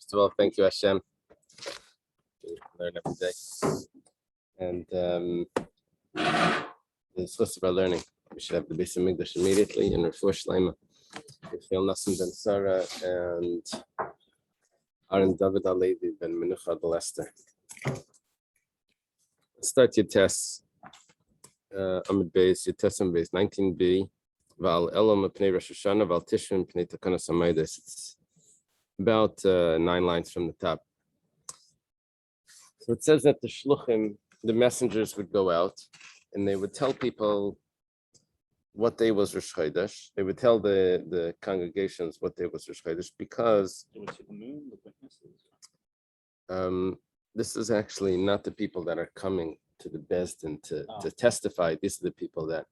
First of all, thank you, Hashem. We learn every day. And the source of our learning. We should have the Beis Hamikdash immediately in Refuah Shleima. Yisrael Nassim ben Sarah and Aaron David Alevi ben Menucha Lester. Let's start your tests. Amid Beis, your test on Beis 19b. Val Elam Pnei Rosh Hashanah, Val Tishrin Pnei Takanas Hamaydos. It's about 9 lines from the top. So it says that the shluchim, the messengers, would go out and they would tell people what day was Rosh Chodesh. They would tell the congregations what day was Rosh Chodesh because this is actually not the people that are coming to the Beis Din to testify. These are the people that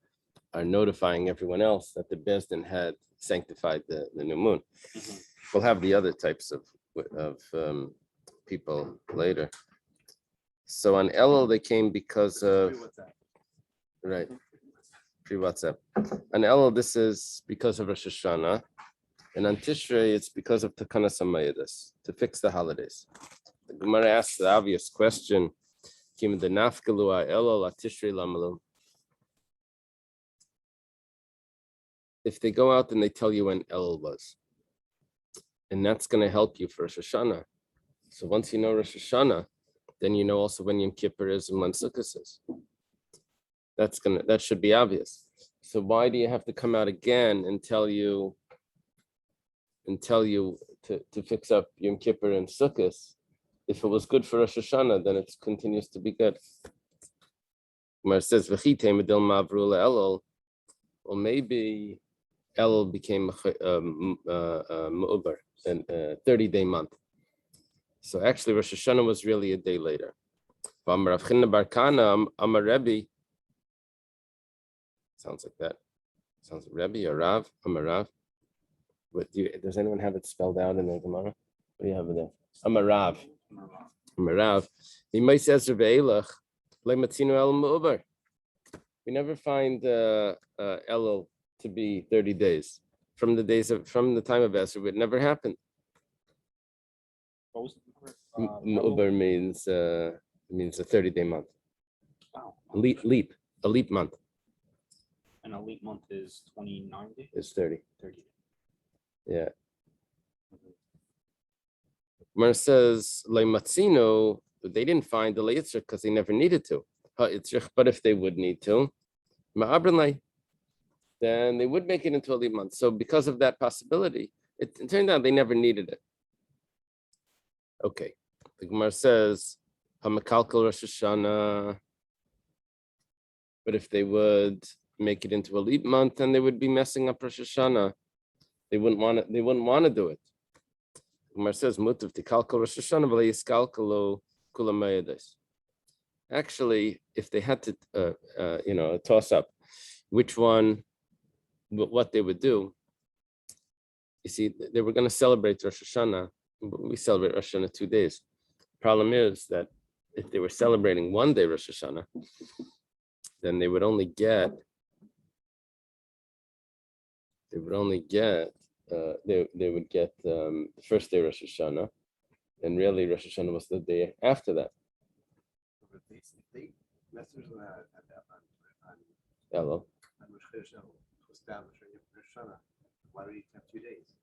are notifying everyone else that the Beis Din had sanctified the new moon. Mm-hmm. We'll have the other types of people later. So on Elul they came because of right pre-WhatsApp. On Elul this is because of Rosh Hashanah, and on Tishrei it's because of Takanas Hamaydos, to fix the holidays. The Gemara asks the obvious question: Kim the nafkalu Elul Tishrei lamalu. If they go out and they tell you when Elul was, and that's going to help you for Rosh Hashanah. So once you know Rosh Hashanah, then you know also when Yom Kippur is and when Sukkot is. That should be obvious. So why do you have to come out again and tell you to fix up Yom Kippur and Sukkot? If it was good for Rosh Hashanah, then it continues to be good. Where it says Elul, well, maybe Elul became Mu'ubar, a 30-day month. So actually, Rosh Hashanah was really a day later. Sounds like that. Sounds like Rebbe or Rav. Amarav. Does anyone have it spelled out in the Gemara? What do you have there? Amarav. Amarav. We never find Elul to be 30 days. From the time of Esther, it never happened. Uber means a 30-day month. Wow. A leap month. And a leap month is 29 days? It's 30. 30. Yeah. Mar says, Leimatzino, they didn't find the Leitzrich because they never needed to. But if they would need to, then they would make it into a leap month. So because of that possibility, it turned out they never needed it. Okay. The Gemara says, Hamakalkal Rosh Hashanah. But if they would make it into a leap month, then they would be messing up Rosh Hashanah. They wouldn't want to do it. The Gemara says, Mutav Tikalkal Rosh Hashanah v'le yiskalkalo kulam hamaydos. Actually, if they had to, a toss up, which one, what they would do. You see, they were going to celebrate Rosh Hashanah. We celebrate Rosh Hashanah 2 days. Problem is that if they were celebrating 1 day Rosh Hashanah, then they would only get the first day Rosh Hashanah, and really Rosh Hashanah was the day after that. Hello. Why do you have 2 days?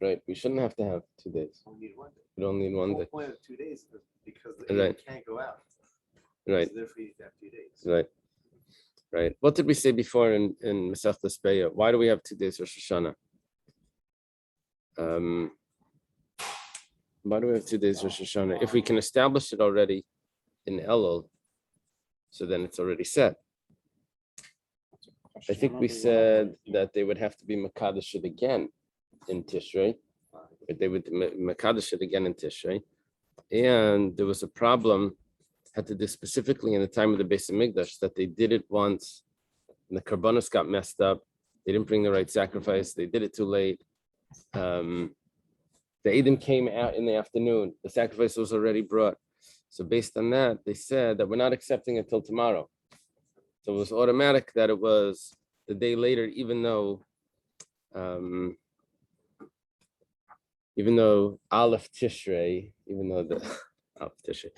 Right, we shouldn't have to have 2 days. We don't need 1 day. The point of 2 days is because the right. Can't go out. Right. So therefore you have 2 days. Right. Right. What did we say before in Masechtas Beya? Why do we have 2 days Rosh Hashanah? Why do we have 2 days Rosh Hashanah? If we can establish it already in Elul, so then it's already set. I think we said that they would have to be Makadosh it again in Tishrei. They would Makadosh it again in Tishrei. And there was a problem, had to do specifically in the time of the Beis Hamikdash, that they did it once, and the Karbanos got messed up. They didn't bring the right sacrifice. They did it too late. The Edom came out in the afternoon. The sacrifice was already brought. So based on that, they said that we're not accepting it till tomorrow. So it was automatic that it was the day later, even though even though Aleph Tishrei, even though the Aleph Tishrei,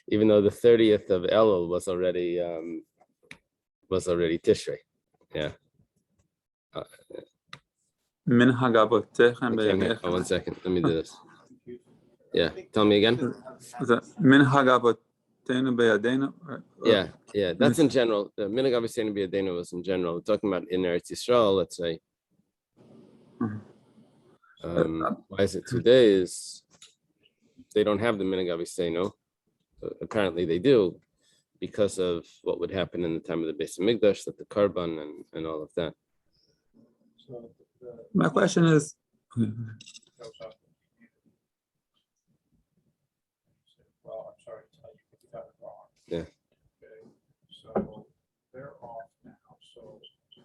even though the 30th of Elul was already Tishrei. Yeah. Minhag avotechem I can't hear. Oh, beyadechem. 1 second. Let me do this. Yeah. Tell me again. Is that minhag avotenu beyadenu? Yeah. That's in general. The Minhag Avosenu B'Yadeinu was in general. We're talking about in Eretz Yisrael, let's say. Why is it 2 days? They don't have the Minhag Avosenu. Apparently they do, because of what would happen in the time of the Beis Hamikdash, that the Karban and all of that. My question is, Well, I'm sorry to tell you, but you got it wrong. Yeah. Okay, so they're off now, so I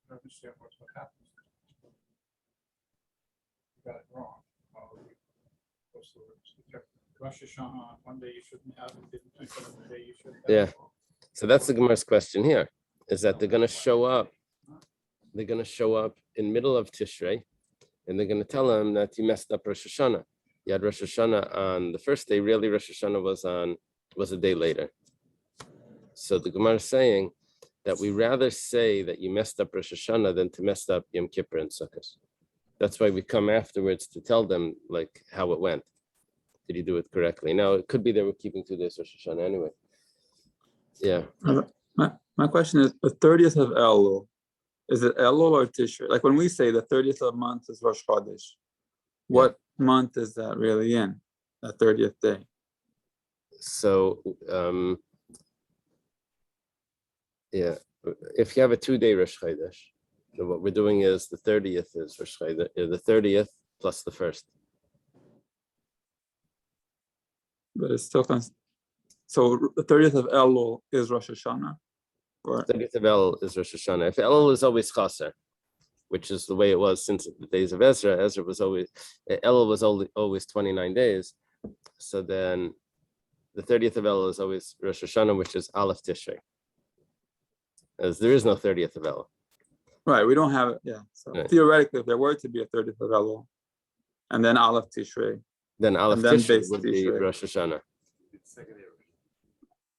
don't understand what happens. You got it wrong. What's the Rosh Hashanah on one day you shouldn't have it, didn't think of the day you should have. Yeah. So that's the Gemara's question here, is that they're going to show up. They're going to show up in middle of Tishrei, and they're going to tell them that you messed up Rosh Hashanah. You had Rosh Hashanah on the first day. Really, Rosh Hashanah was a day later. So the Gemara is saying that we rather say that you messed up Rosh Hashanah than to mess up Yom Kippur and Sukkot. That's why we come afterwards to tell them like how it went. Did you do it correctly? Now it could be they were keeping 2 days Rosh Hashanah anyway. Yeah. my question is, the 30th of Elul, is it Elul or Tishrei? Like when we say the 30th of the month is Rosh Chodesh, what month is that really in, that 30th day? So if you have a 2-day Rosh Chodesh, then what we're doing is the 30th is Rosh Chodesh, the 30th plus the 1st. But it's still, so the 30th of Elul is Rosh Hashanah? Or 30th of Elul is Rosh Hashanah. If Elul is always Chaser, which is the way it was since the days of Ezra, Elul was always 29 days. So then the 30th of Elul is always Rosh Hashanah, which is Aleph Tishrei. As there is no 30th of Elul. right, we don't have it, yeah. So Right. theoretically, if there were to be a 30th of Elul, and then Aleph Tishrei, Then Aleph then Tishrei Beis would be Tishrei. Rosh Hashanah. It's secondary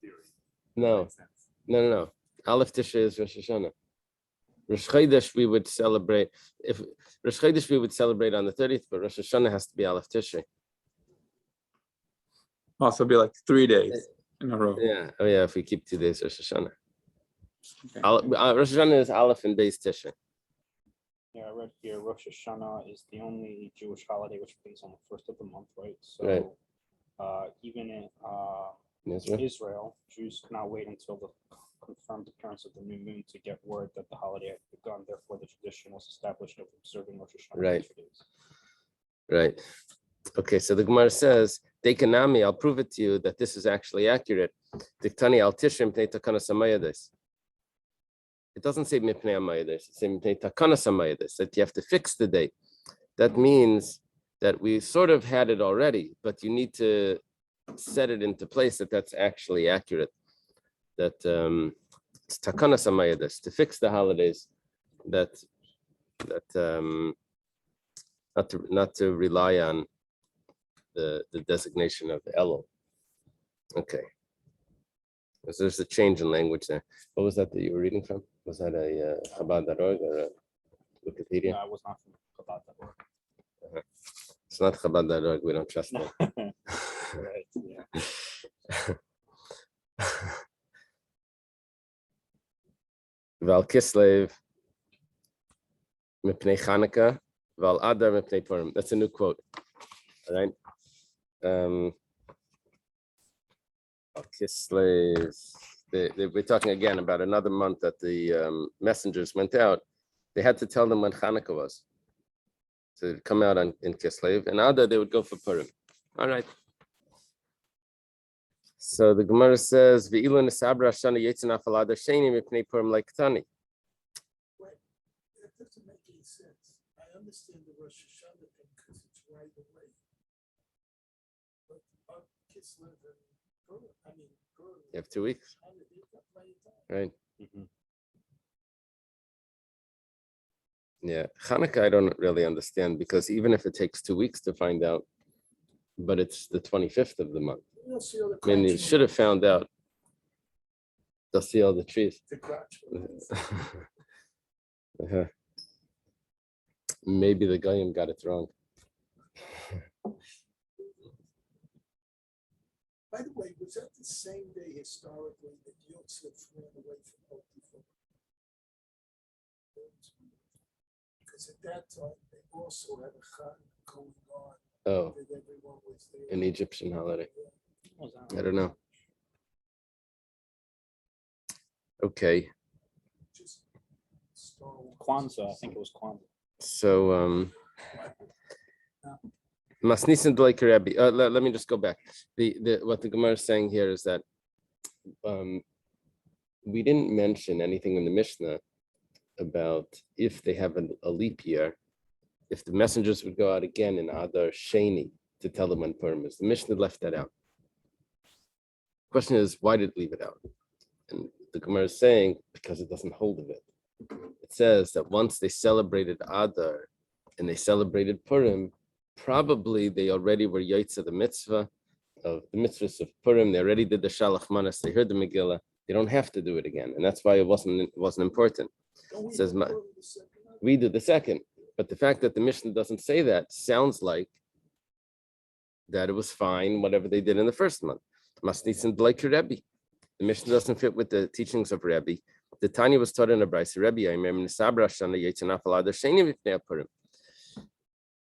theory. No. Makes sense. No. Aleph Tishrei is Rosh Hashanah. Rosh Chodesh we would celebrate. If Rosh Chodesh we would celebrate on the 30th, but Rosh Hashanah has to be Aleph Tishrei. also be like 3 days in a row. Yeah. Oh yeah. If we keep 2 days Rosh Hashanah. Okay. Rosh Hashanah is Aleph and Beis Tishrei. Yeah, I read here Rosh Hashanah is the only Jewish holiday which falls on the first of the month, right? So Right. Even in In Israel. Israel, Jews cannot wait until the confirmed appearance of the new moon to get word that the holiday had begun. Therefore, the tradition was established of observing Rosh Hashanah. Right. 2 days. Right. Okay, so the Gemara says, Dekanami, I'll prove it to you that this is actually accurate. Diktani al tishrim pnei takana samayades. It doesn't say mipnei amayades, it says mipnei takana samayades, that you have to fix the date. That means that we sort of had it already, but you need to set it into place that that's actually accurate. That it's takana samayades, to fix the holidays, that not to rely on the designation of the Elul. Okay. So there's a change in language there. What was that you were reading from? Was that a Chabad.org or a Wikipedia? No, I was not from Chabad.org. It's not Chabad.org. We don't trust them. Right, yeah. Val Kislev Mipnei Chanukah Val Adar Mipnei Purim. That's a new quote. All right. Kislev. We're talking again about another month that the messengers went out. They had to tell them when Hanukkah was to come out in Kislev, and Adar they would go for Purim. All right. So the Gemara says, "Ve'ilu nesabra shana yetzin afal Adar sheni mipnei Purim leiktani." Right. That doesn't make any sense. I understand the Rosh Hashanah thing because it's right away. But Kislev and Purim, Purim. You have 2 weeks, right? Mhm. Yeah, Hanukkah, I don't really understand because even if it takes 2 weeks to find out, but it's the 25th of the month. You'll see all the I mean, you crotch should have marks. found out. They'll see all the trees. The crotch marks. Uh-huh. Maybe the Goyim got it wrong. By the way, was that the same day historically that Yosef ran away from Potiphar? Because at that time, they also had a Chanukah going on, Oh, that everyone was there. an Egyptian holiday. What was that? I don't know. Okay, Just Star Wars. Kwanzaa, I think it was Kwanzaa. so Masnisin Dleik Rebbe. Let me just go back. The what the Gemara is saying here is that we didn't mention anything in the Mishnah about if they have a leap year, if the messengers would go out again in Adar Sheni to tell them when Purim is. The Mishnah left that out. Question is, why did it leave it out? And the Gemara is saying because it doesn't hold of it. It says that once they celebrated Adar and they celebrated Purim, probably they already were Yaitza the mitzvah of the mitzvahs of Purim. They already did the Shalach Manas. They heard the Megillah. They don't have to do it again, and that's why it wasn't important. Don't we Says do Ma- Purim the second night? We did the second, but the fact that the Mishnah doesn't say that sounds like that it was fine whatever they did in the first month. Masnitzin like Rebbe. The Mishnah doesn't fit with the teachings of Rebbe. The Tanya was taught in a Brisa. Rebbe, I remember in Sabra Shana Yetzanaf Alada Sheni V'Pnei Purim.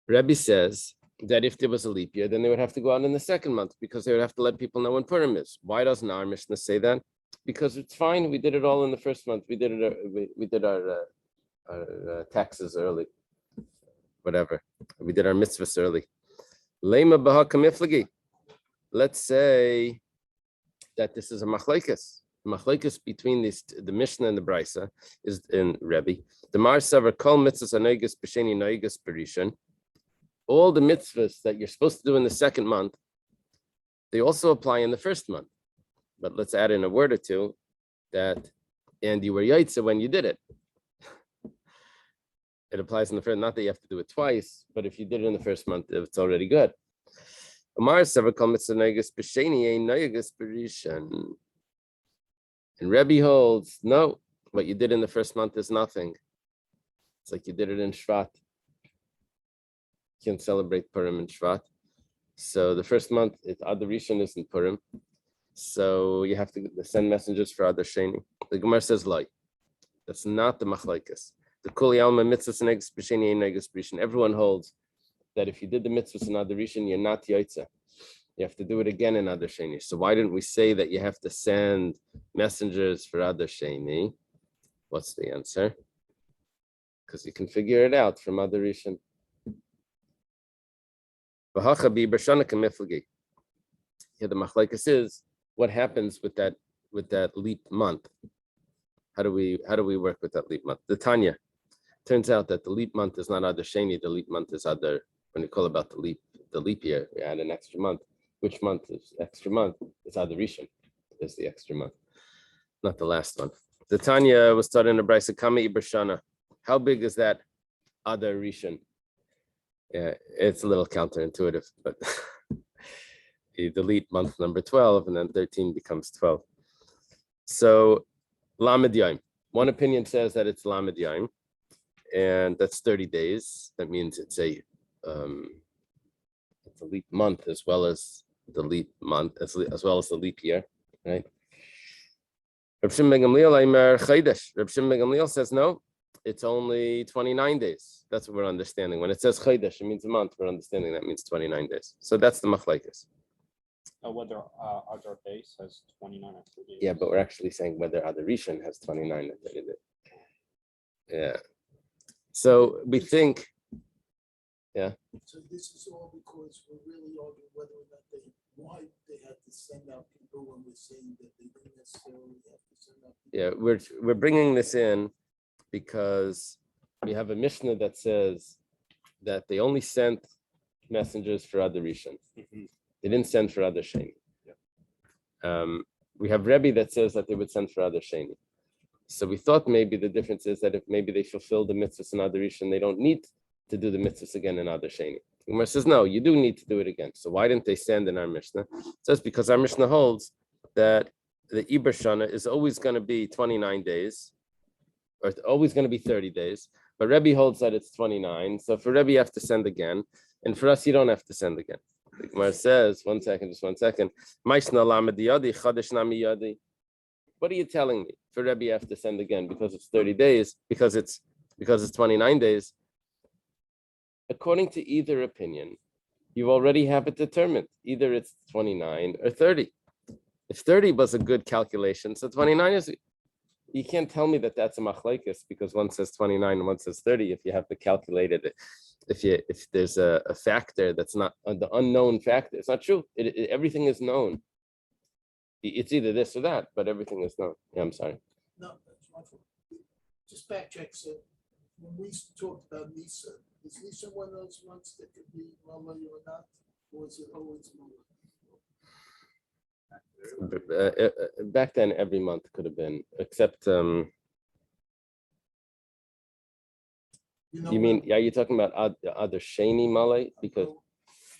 Rebbe says that if there was a leap year, then they would have to go out in the second month because they would have to let people know when Purim is. Why doesn't our Mishnah say that? Because it's fine. We did it all in the first month. We did it. We did our taxes early. Whatever. We did our mitzvahs early. Lema b'ha kamiflagi. Let's say that this is a machlekes. Machlekes between the Mishnah and the Brisa is in Rebbe. The Mar Savar kol mitzvahs anoigas b'sheni noigas b'rishon. All the mitzvahs that you're supposed to do in the second month, they also apply in the first month. But let's add in a word or two that, and you were yaitza when you did it. It applies in the first, not that you have to do it twice, but if you did it in the first month, it's already good. And Rebbe holds, no, what you did in the first month is nothing. It's like you did it in Shvat. You can't celebrate Purim in Shvat. So the first month, Adar Rishon isn't Purim. So you have to send messengers for Adar Sheni. The Gemara says, like, that's not the machlekes. The Kuli Alma mitzvahs and Negus B'Sheni and Negus B'Rishon. Everyone holds that if you did the mitzvahs in Adar Rishon, you're not Yaitza. You have to do it again in Adar Sheni. So why didn't we say that you have to send messengers for Adar Sheni? What's the answer? Because you can figure it out from Adar Rishon. Here the machlekes is what happens with that leap month. How do we work with that leap month? The Tanya. Turns out that the leap month is not Adar Sheni. The leap month is Adar. When you call about the leap year, we add an extra month. Which month is extra month? It's Adar Rishon. Is the extra month, not the last one. The Tanya was taught in the Brisa Kama Ibrashana. How big is that Adar Rishon? Yeah, it's a little counterintuitive, but you delete month number 12, and then 13 becomes 12. So Lamed Yom. One opinion says that it's Lamed Yom, and that's 30 days. That means it's a leap month as well as the leap month, as well as the leap year, right? Reb Shimon ben Gamliel says no, it's only 29 days. That's what we're understanding. When it says Chaydesh, it means a month. We're understanding that means 29 days. So that's the machlekes. Whether Adar base has 29 or 30 days. Yeah, but we're actually saying whether Adar Rishon has 29 or 30 days. Yeah. So we think, yeah. So this is all because we're really arguing whether or not why they had to send out people when we're saying that they didn't necessarily have to send out people. Yeah, we're bringing this in because we have a Mishnah that says that they only sent messengers for Adar Rishon. They didn't send for Adar Sheni. We have Rebbe that says that they would send for Adar Sheni. So we thought maybe the difference is that if maybe they fulfill the mitzvahs in Adar Rishon, they don't need to do the mitzvahs again in Adar Sheni. Gemara says, no, you do need to do it again. So why didn't they stand in our Mishnah? It says because our Mishnah holds that the Iber Shana is always going to be 29 days, or it's always going to be 30 days. But Rebbe holds that it's 29. So for Rebbe, you have to send again. And for us, you don't have to send again. The Gemara says, just one second. What are you telling me? For Rebbe, you have to send again because it's 30 days, because it's 29 days. According to either opinion, you already have it determined. Either it's 29 or 30. If 30 was a good calculation, so 29 is, you can't tell me that that's a machlekes because one says 29 and one says 30 if you have to calculate it. If there's a factor that's not the unknown factor, it's not true. Everything is known. It's either this or that, but everything is known. Yeah, I'm sorry. No, that's my fault. Just backtrack, so when we talked about Nisa, is Nisa one of those ones that could be Mama or not, or is it always Mama? Back then, every month could have been, except you mean, are you talking about other Shani Malay? Because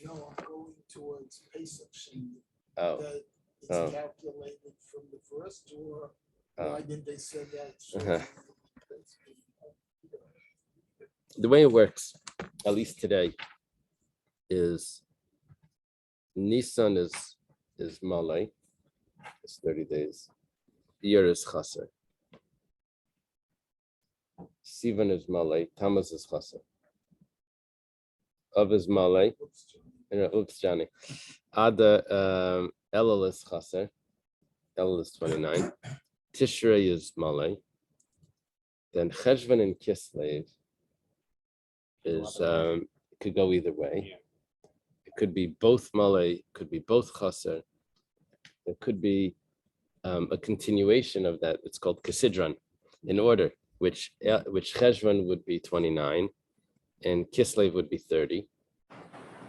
no, I'm going towards Pesach Shani. oh, That it's calculated from the first, or why did they say that? So the way it works, at least today, is Nisan is Malay. It's 30 days. Iyar is Chaser. Sivan is Malay. Tammuz is Chaser. Av is Malay. Oops, Johnny. Ada Elul is Chaser. Elul is 29. Tishrei is Malay. Then Cheshvan and Kislev is could go either way. It could be both Malay, could be both Chaser. It could be a continuation of that. It's called Kisidran in order, which Cheshvan would be 29 and Kislev would be 30.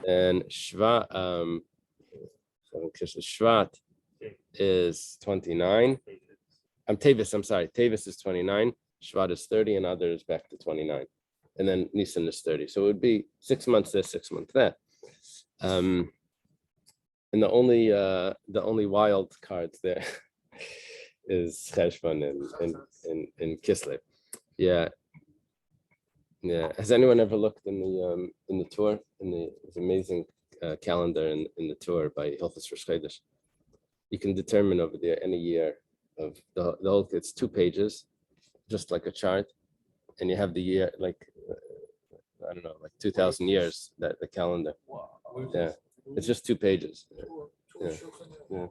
And Shvat is 29. Tevis, I'm sorry. Tevis is 29. Shvat is 30 and other is back to 29. And then Nisan is 30. So it would be 6 months this, 6 months that. And the only wild cards there is Cheshvan and Kislev. Yeah. Yeah. Has anyone ever looked in the tour? It's amazing calendar in the tour by Hilchos Rosh Chodesh. You can determine over there any year of the whole. It's 2 pages, just like a chart, and you have the year like I don't know, like 2,000 years that the calendar. Yeah, it's just 2 pages. Yeah. Yeah.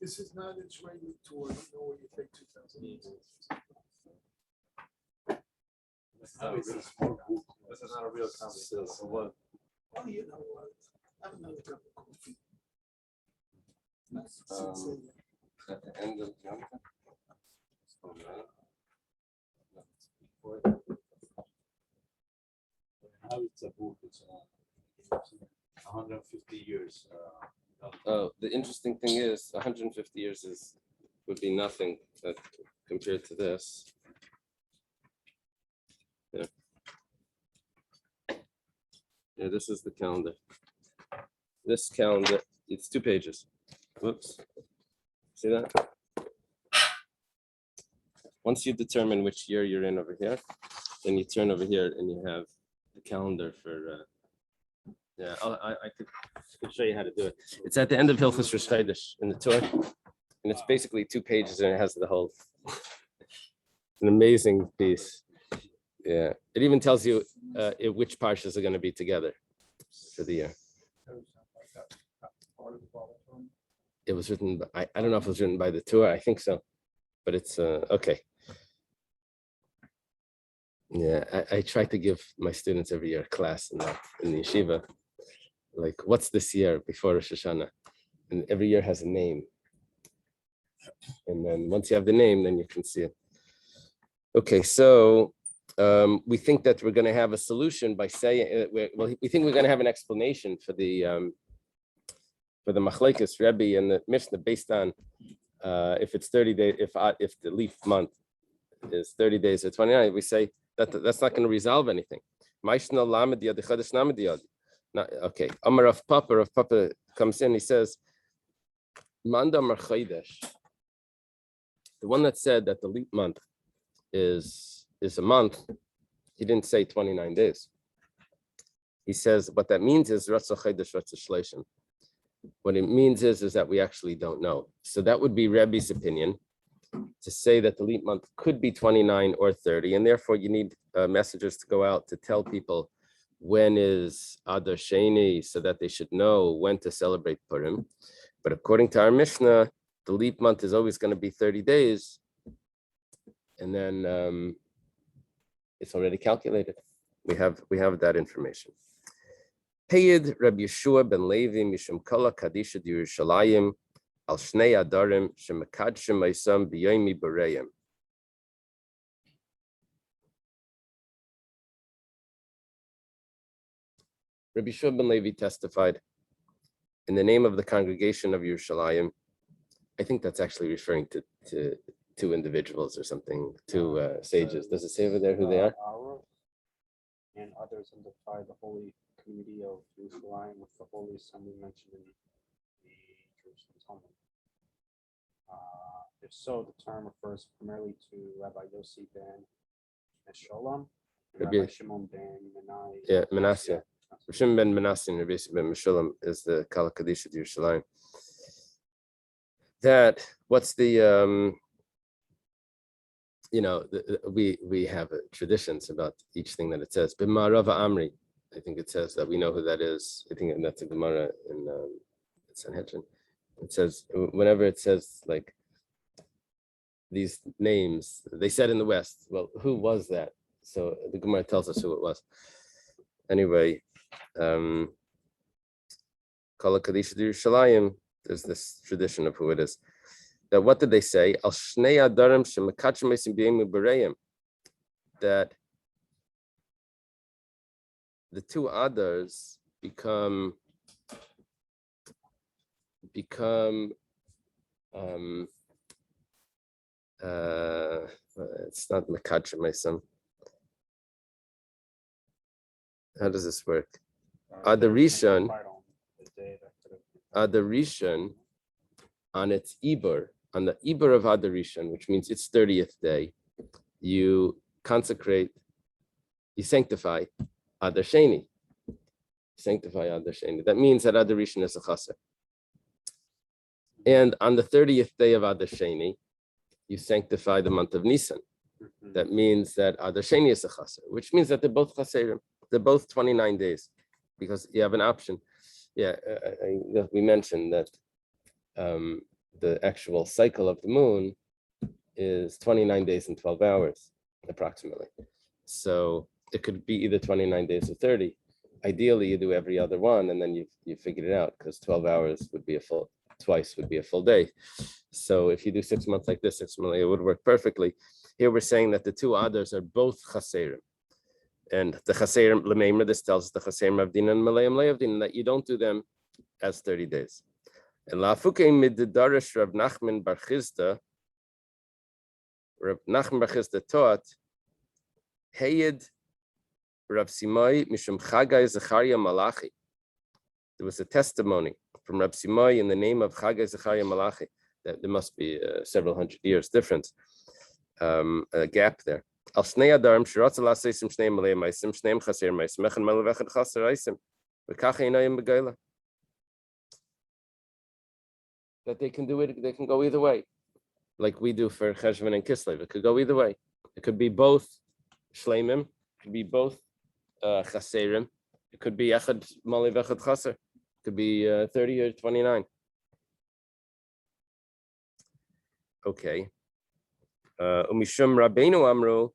this is not Israeli tour, you know where you take 2,000 years. This is not a real conversation. So what? Oh, you know what? I'm another cup of coffee. At the end of Yom How it's a book, it's 150 years. Oh, the interesting thing is 150 years would be nothing compared to this. Yeah. Yeah, this is the calendar. This calendar, it's 2 pages. Whoops. See that? Once you determine which year you're in over here, then you turn over here and you have the calendar for yeah, I could show you how to do it. It's at the end of Hilchos Rosh Chodesh in the Torah, and it's basically 2 pages and it has the whole. An amazing piece. Yeah, it even tells you which parshas are going to be together for the year. It was written. I don't know if it was written by the Torah. I think so, but it's okay. Yeah, I try to give my students every year a class in the yeshiva. Like, what's this year before Rosh Hashanah? And every year has a name. And then once you have the name, then you can see it. Okay, so we think that we're going to have a solution by saying, we think we're going to have an explanation for the for the Machlekes Rebbe and the Mishnah based on if it's 30 days, if the leaf month is 30 days or 29, we say that's not going to resolve anything. Okay, Amar Rav Papa comes in, he says, Manda Mar Chodesh, the one that said that the leap month is a month, he didn't say 29 days. He says what that means is Ratzah Chodesh, Ratzah Shleishim. What it means is that we actually don't know. So that would be Rebbe's opinion, to say that the leap month could be 29 or 30, and therefore you need messengers to go out to tell people when is Adar Sheni, so that they should know when to celebrate Purim. But according to our Mishnah, the leap month is always going to be 30 days, and then it's already calculated. We have that information. Peyid Rabbi Yeshua ben Levi mishum kala kadisha Yerushalayim al shnei adarim shemekadshim ma'isam b'yomi b'reim. Rabbi Yeshua ben Levi testified in the name of the congregation of Yerushalayim. I think that's actually referring to two individuals or something, two sages. Does it say over there who they are? And others identify the holy community of Jerusalem with the holy assembly mentioned in the Jerusalem Talmud. If so, the term refers primarily to Rabbi Yossi ben Meshulam and Rabbi Shimon ben Manasseh. Shimon ben Manasseh and Rabbi ben Meshulam is the Kala Kadisha Yerushalayim. That what's the we have traditions about each thing that it says. B'ma'arava Amri, I think it says that we know who that is. I think that's a Gemara in Sanhedrin. It says whenever it says like these names, they said in the West. Well, who was that? So the Gemara tells us who it was. Anyway, Kala Kadisha Yerushalayim. There's this tradition of who it is. That what did they say? Al shnei adarim shemekadshim meisim b'yom b'reim. That the two others become it's not mekadshim meisim. How does this work? Adar Rishon on its Ibur, on the Ibur of Adar Rishon, which means its 30th day, you consecrate, you sanctify Adar Sheni. Sanctify Adar Sheni. That means that Adar Rishon is a chaser. And on the 30th day of Adar Sheni, you sanctify the month of Nisan. That means that Adar Sheni is a chaser, which means that they're both chaserim. They're both 29 days, because you have an option. Yeah, we mentioned that the actual cycle of the moon is 29 days and 12 hours, approximately. So it could be either 29 days or 30. Ideally, you do every other one, and then you figured it out, because 12 hours would be twice would be a full day. So if you do 6 months like this, 6 months, it would work perfectly. Here we're saying that the two others are both chaserim. And the chaserim, l'meimer, this tells us the chaserim avdin and malayim le'avdin, that you don't do them as 30 days. And la'afuke mid-darish Rav Nachman bar Chizda taught, Heyed Rav Simai mishum Chagai Zechariah Malachi. There was a testimony from Rav Simai in the name of Chagai Zechariah Malachi. That there must be several hundred years difference, a gap there. Al shnei adarim shiratz la'aseisim shnei malei meisim shneim chaser meisim echan malav echad chaser eisim v'kach einayim b'geila. That they can do it, they can go either way, like we do for Cheshvan and Kislev. It could go either way. It could be both shleimim, it could be both chaserim, it could be echad malav echad chaser, it could be 30 or 29. Okay. Umishum Rabbeinu Amru.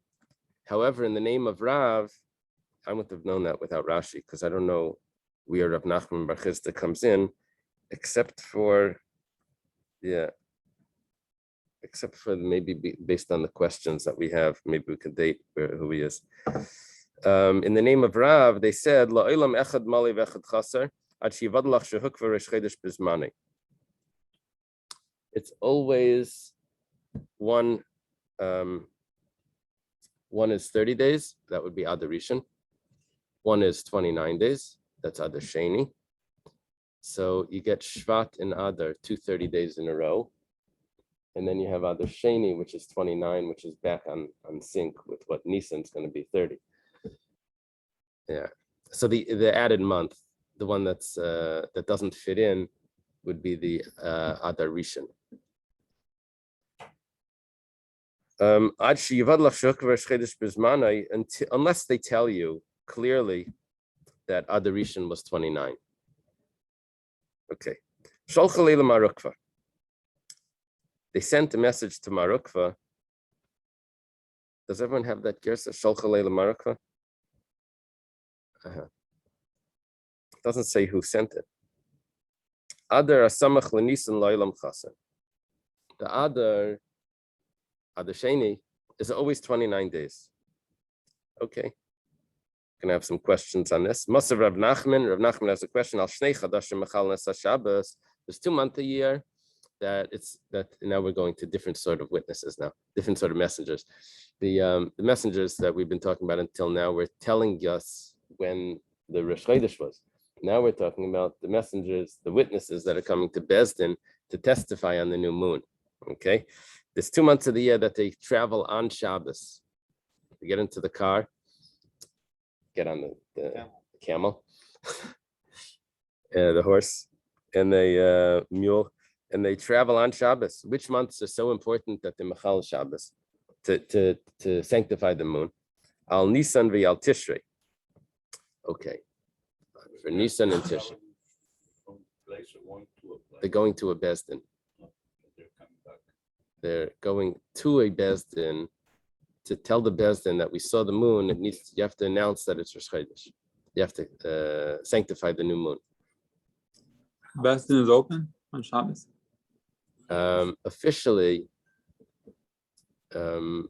However, in the name of Rav, I wouldn't have known that without Rashi, because I don't know where Rav Nachman bar Chizda comes in, except for maybe based on the questions that we have, maybe we could date who he is. In the name of Rav, they said, La'olam echad mali v'echad chaser, It's always one is 30 days, that would be Adar Rishon. One is 29 days, that's Adar Sheni. So you get Shvat and Adar 30 days in a row. And then you have Adar Sheni, which is 29, which is back on sync with what Nisan's going to be 30. Yeah. So the added month, the one that's that doesn't fit in, would be the Adar Rishon. Unless they tell you clearly that Adar Rishon was 29. Okay. They sent a message to Marukva. Does everyone have that gersa? Sholcha leila Marukva? Doesn't say who sent it. Adar asamach lenisan loilam chasen. The Adar Sheni is always 29 days. Okay. Can I have some questions on this? Masav Rav Nachman. Rav Nachman has a question. Al shnei chadashim mechal nesa Shabbos. There's 2 months a year that now we're going to different sort of witnesses now, different sort of messengers. The messengers that we've been talking about until now were telling us when the Rosh Chodesh was. Now we're talking about the messengers, the witnesses that are coming to Beis Din to testify on the new moon. Okay, there's 2 months of the year that they travel on Shabbos. They get into the car, get on the camel, the horse, and the mule, and they travel on Shabbos. Which months are so important that they machal Shabbos to sanctify the moon? Al Nisan v'al Tishrei. Okay, for Nisan and Tishrei, they're going to a Beis Din. They're going to a Beis Din to tell the Beis Din that we saw the moon. You have to announce that it's Rosh Chodesh. You have to sanctify the new moon. Beis Din is open on Shabbos? Officially,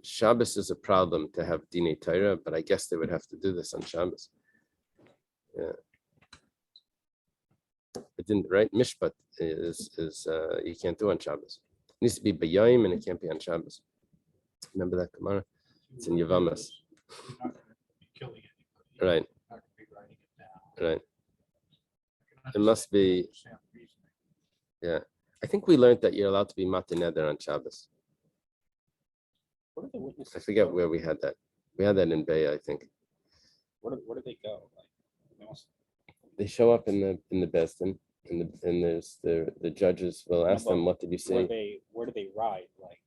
Shabbos is a problem to have Dinei Torah, but I guess they would have to do this on Shabbos. Yeah. It didn't, right? Mishpat is you can't do on Shabbos. It needs to be B'yayim and it can't be on Shabbos. Remember that Gemara? It's in Yavamas. You're not going to be killing anybody. Right. You're not going to be writing it down. Right. I can It must be. understand reasoning. Yeah. I think we learned that you're allowed to be matineder on Shabbos. Where do the witnesses I forget go? where we had that. We had that in Bay, I think. Where do they go? Like, they must- They show up in the Beis Din, and there's the judges will ask them, what did you say? where do they ride? Like,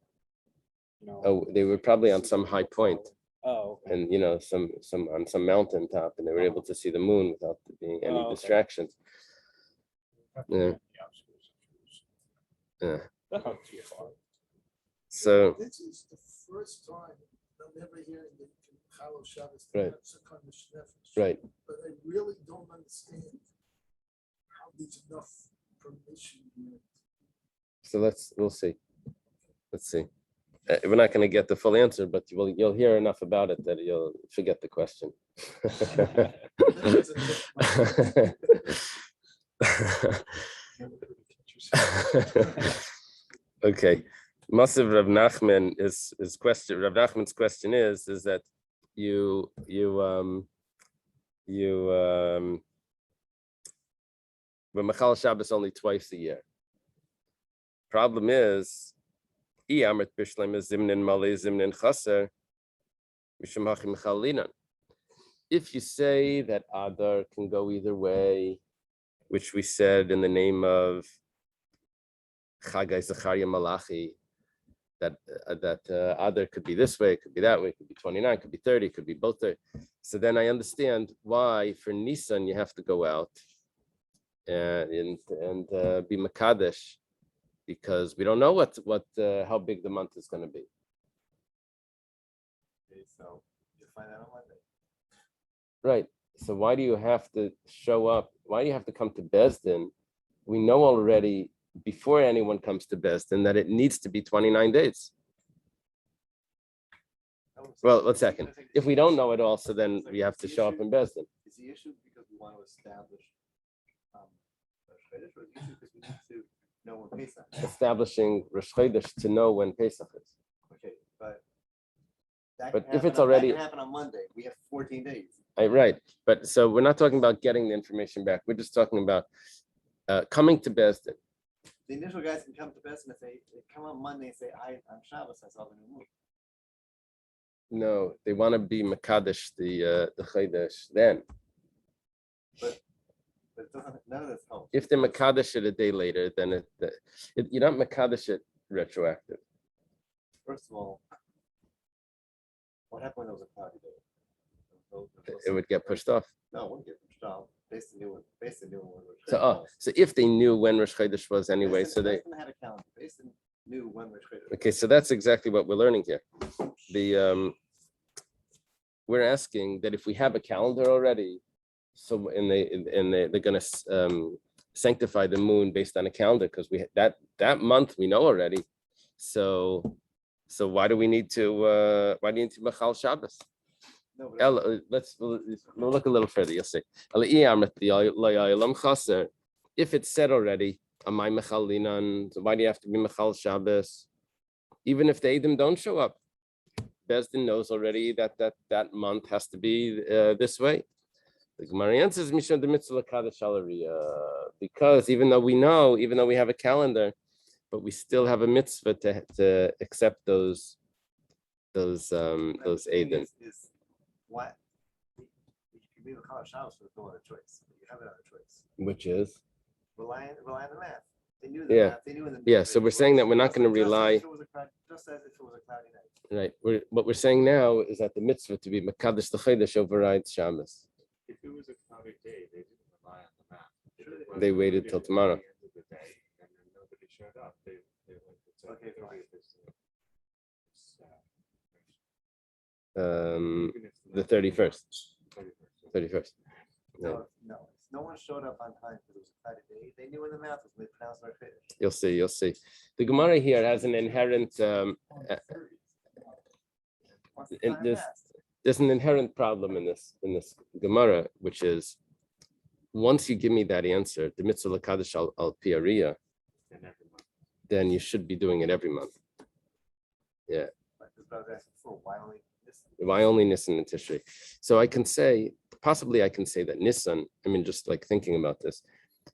you know. Oh, they were probably on some high point, Oh, okay. and some on some mountain top, and they were able to see the moon without there being any Oh, okay. distractions. Have to be Yeah. on the outskirts of Jerusalem. Yeah. That's not too far. So This is the first time I'm ever hearing the Chalo Shabbos. Right. Nefesh. right. But I really don't understand how there's enough permission here. So we'll see. Let's see. We're not going to get the full answer, but you'll hear enough about it that you'll forget the question. Okay. Massive Rav Nachman Rav Nachman's question is that you Machal Shabbos only twice a year. Problem is, if you say that Adar can go either way, which we said in the name of Chagai Zachariah Malachi, that Adar could be this way, it could be that way, it could be 29, it could be 30, it could be both 30. So then I understand why for Nisan you have to go out and be Makadesh, because we don't know how big the month is going to be. Okay, so you find out on Monday. Right. So why do you have to show up? Why do you have to come to Beis Din? We know already before anyone comes to Beis Din that it needs to be 29 days. Well, 1 second. If we don't know it all, so then we have to show up in Beis Din. Is the issue because we want to establish Rosh Chodesh, or is it usually because we need to know when Pesach? Establishing Rosh Chodesh to know when Pesach is. Okay, but. that But can if it's happen on- that already- can happen on Monday, we have 14 days. Right, but so we're not talking about getting the information back. We're just talking about coming to Bezdin. The initial guys can come to Best and if they come on Monday and say, I'm Shabbos, I saw the new moon. No, they want to be Makadesh, the Chodesh then. But it doesn't, none of this helps. If they Makadesh it a day later, then you're not Makadesh it retroactive. First of all, what happened when there was a cloudy day? It would get pushed off. No, it wouldn't get pushed off. Based on new one. So if they knew when Rosh Chodesh was anyway, so they. had a calendar. Basin knew when Rosh Chodesh. Okay, so that's exactly what we're learning here. We're asking that if we have a calendar already, so they're going to sanctify the moon based on a calendar because that month we know already. So why do we need to Machal Shabbos? No, but We'll look a little further. You'll see. If it's said already, Amai Machal Linan, so why do you have to be Machal Shabbos? Even if the Edom don't show up, Bezdin knows already that month has to be this way. The Gemara answers Mishon de Mitzvah Kadesh Alariya, because even though we have a calendar, but we still have a mitzvah to accept those Edom. What? You can be Machal Shabbos with no other choice. You have another choice. Which is Rely on the math. They knew the Yeah. math. They knew in the Yeah, so we're saying that we're not going to rely. Just as if it was a cloudy night. Right. What we're saying now is that the mitzvah to be Makadesh the Chodesh overrides Shabbos. If it was a cloudy day, they didn't rely on the map. If it was They waited cloudy till at the tomorrow. end of the day, and then nobody showed up. They went to Okay, fine. The 31st. 31st. Yeah. No one showed up on time because it was a cloudy day. They knew when the math was when they pronounced Rosh Chodesh. You'll see. The Gemara here has an inherent What's the and time there's- math? there's an inherent problem in this Gemara, which is once you give me that answer, the mitzvah l'kadosh al piariya, then you should be doing it every month. Like this brother asked before, why only this? Why only Nisan and Tishrei? So I can say that Nisan, I mean, just like thinking about this,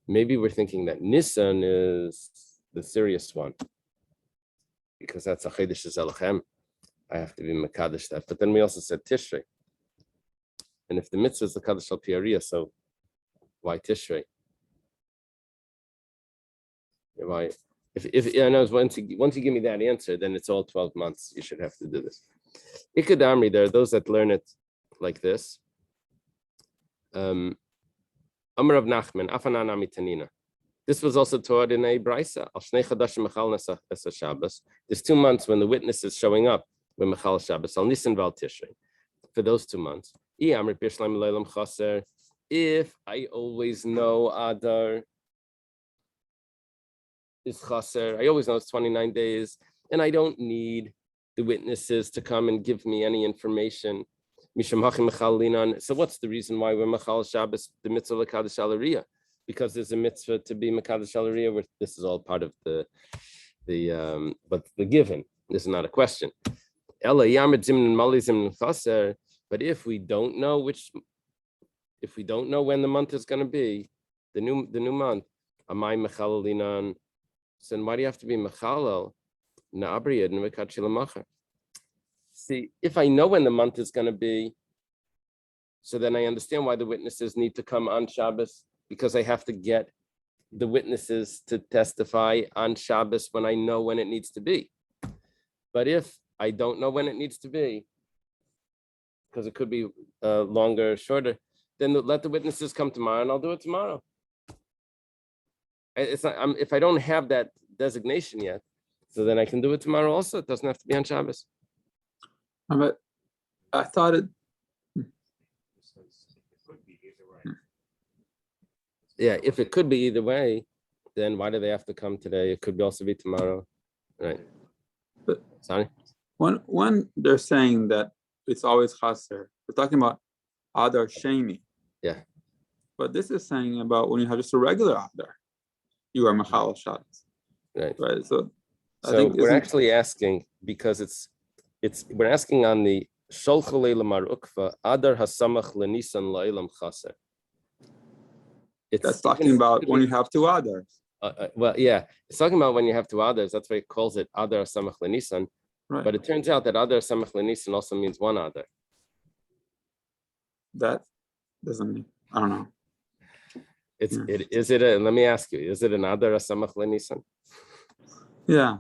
maybe we're thinking that Nisan is the serious one because that's a Chodesh Zelachem. I have to be Makadesh that. But then we also said Tishrei. And if the mitzvah is the Kadosh al Piariya, so why Tishrei? Why? If I know once you give me that answer, then it's all 12 months. You should have to do this. Ikadamri, there are those that learn it like this. Amar of Nachman, Afanan Amitanina. This was also taught in a brisa. There's 2 months when the witness is showing up when Machal Shabbos al Nisan val Tishrei. For those 2 months, if I always know Adar is chaser, I always know it's 29 days, and I don't need the witnesses to come and give me any information. So what's the reason why we're Machal Shabbos, the mitzvah l'kadosh alariya? Because there's a mitzvah to be mekadosh alariya, where this is all part of the given. This is not a question. But if we don't know when the month is going to be, the new month, amay mechalalinan. So then why do you have to be mechalal? See, if I know when the month is going to be, so then I understand why the witnesses need to come on Shabbos, because I have to get the witnesses to testify on Shabbos when I know when it needs to be. But if I don't know when it needs to be, because it could be longer or shorter, then let the witnesses come tomorrow and I'll do it tomorrow. It's not, if I don't have that designation yet, so then I can do it tomorrow also. It doesn't have to be on Shabbos. But I thought it. Yeah, if it could be either way, then why do they have to come today? It could also be tomorrow, right? But sorry. When they're saying that it's always chaser, we're talking about Adar Sheni. Yeah. But this is saying about when you have just a regular Adar, you are Machal Shabbos, Right. right? So I So think we're isn't actually asking because we're asking on the Sholchalei Lamar Ukva Adar Hasamach Lenisan La'ilam Chaser. that's talking about when you have two Adars. Well, yeah, it's talking about when you have two others. That's why it calls it Adar Samach Lenisan. Right. But it turns out that Adar Samach Lenisan also means one Adar. That doesn't mean, I don't know. Let me ask you, is it an Adar Samach Lenisan? Yeah.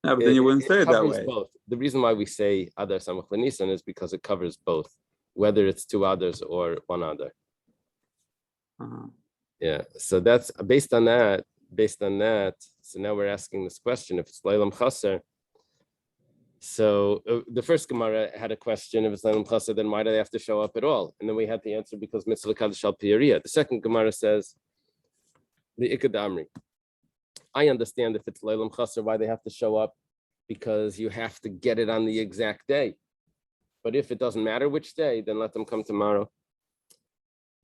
Yeah, but then you wouldn't say it that covers way. both. The reason why we say Adar Samach Lenisan is because it covers both, whether it's two others or one Adar. Uh-huh. Yeah, so that's based on that. So now we're asking this question: if it's Leilam Chaser, so the first Gemara had a question: if it's Leilam Chaser, then why do they have to show up at all? And then we had the answer because Mitzvah Kaddish Al Piyariya. The second Gemara says the Ikad Amri. I understand if it's Leilam Chaser, why they have to show up, because you have to get it on the exact day. But if it doesn't matter which day, then let them come tomorrow.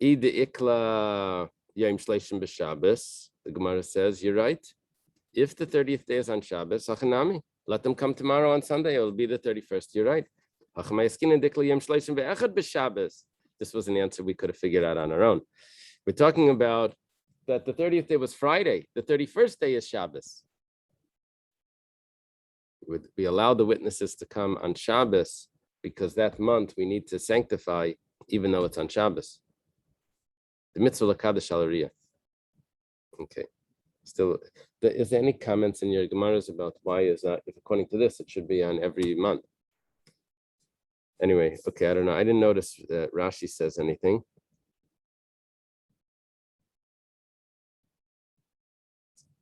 Ida Ikla. Yom Shleishim b'Shabbos, the Gemara says, you're right. If the 30th day is on Shabbos, Hachanami, let them come tomorrow on Sunday, it will be the 31st. You're right. This was an answer we could have figured out on our own. We're talking about that the 30th day was Friday, the 31st day is Shabbos. We allow the witnesses to come on Shabbos because that month we need to sanctify, even though it's on Shabbos. The mitzvah l'kadosh al riyah. Okay. Still, is there any comments in your Gemaras about why is that? If according to this, it should be on every month. Anyway, okay, I don't know. I didn't notice that Rashi says anything.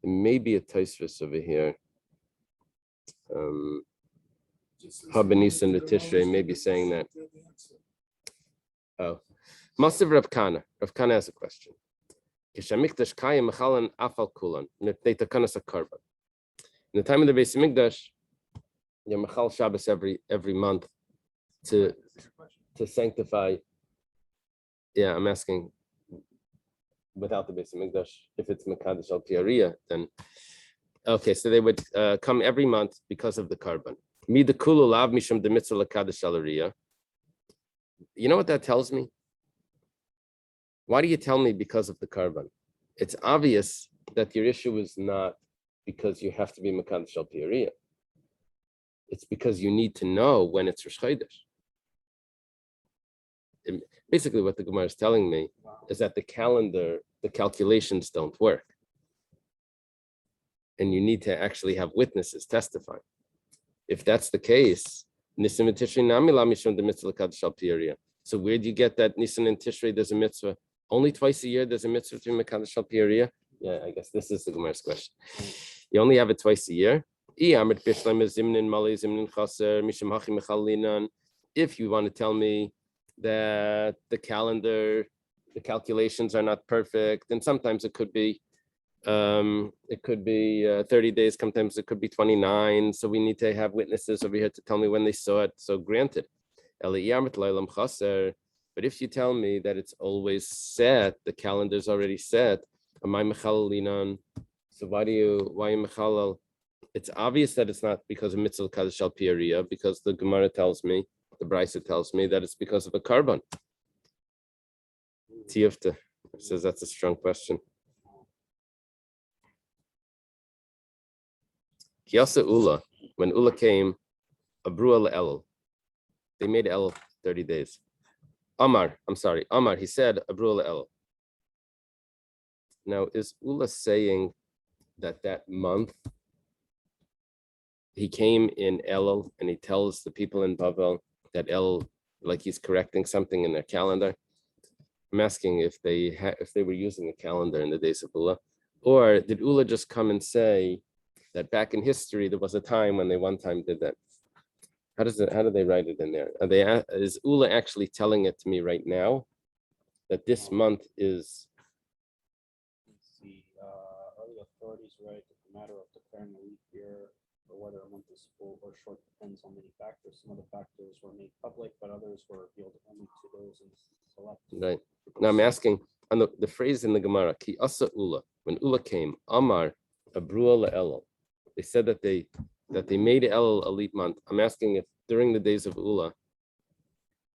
It may be a Tosfos over here. Habanis and the Tishrei may be saying that. Oh. Massive Rav Kana. Rav Kana has a question. In the time of the Beis Hamikdash, you machal Shabbos every month to sanctify. Yeah, I'm asking without the Beis Hamikdash, if it's Mekadosh al Piyariya, then okay, so they would come every month because of the carbon. Mi the kulu lav mishum de mitzvah l'kadosh al riyah. You know what that tells me? Why do you tell me because of the carbon? It's obvious that your issue is not because you have to be Mekadosh al Piyariya. It's because you need to know when it's Rosh Chodesh. Basically, what the Gemara is telling me is that the calculations don't work. And you need to actually have witnesses testify. If that's the case, Nisan and Tishrei nami la mishum de mitzvah l'kadosh al Piyariya. So where do you get that Nisan and Tishrei there's a mitzvah? Only twice a year there's a mitzvah to Mekadosh al Piyariya? Yeah, I guess this is the Gemara's question. You only have it twice a year. If you want to tell me that the calculations are not perfect, then sometimes it could be 30 days, sometimes it could be 29. So we need to have witnesses over here to tell me when they saw it. So granted. But if you tell me that it's always set, the calendar's already set, so why mechalal? It's obvious that it's not because of mitzvah kadosh al Piyariya, because the Gemara tells me, the Brisa tells me that it's because of a carbon. Tiyufta says that's a strong question. Kiyasa Ula, when Ula came, Abru al El, they made El 30 days. Amar, he said Abru al El. Now, is Ula saying that month he came in Elul and he tells the people in Bavel that Elul, like he's correcting something in their calendar? I'm asking if they were using a calendar in the days of Ula, or did Ula just come and say that back in history there was a time when they one time did that? How do they write it in there? Is Ula actually telling it to me right now that this month is? The early authorities write that the matter of declaring a leap year or whether a month is full or short depends on many factors. Some of the factors were made public, but others were revealed only to those in select. Right. Now I'm asking on the phrase in the Gemara, Ki asa Ula, when Ula came, Amar Abrua Elul. They said that they made Elul a leap month. I'm asking if during the days of Ula,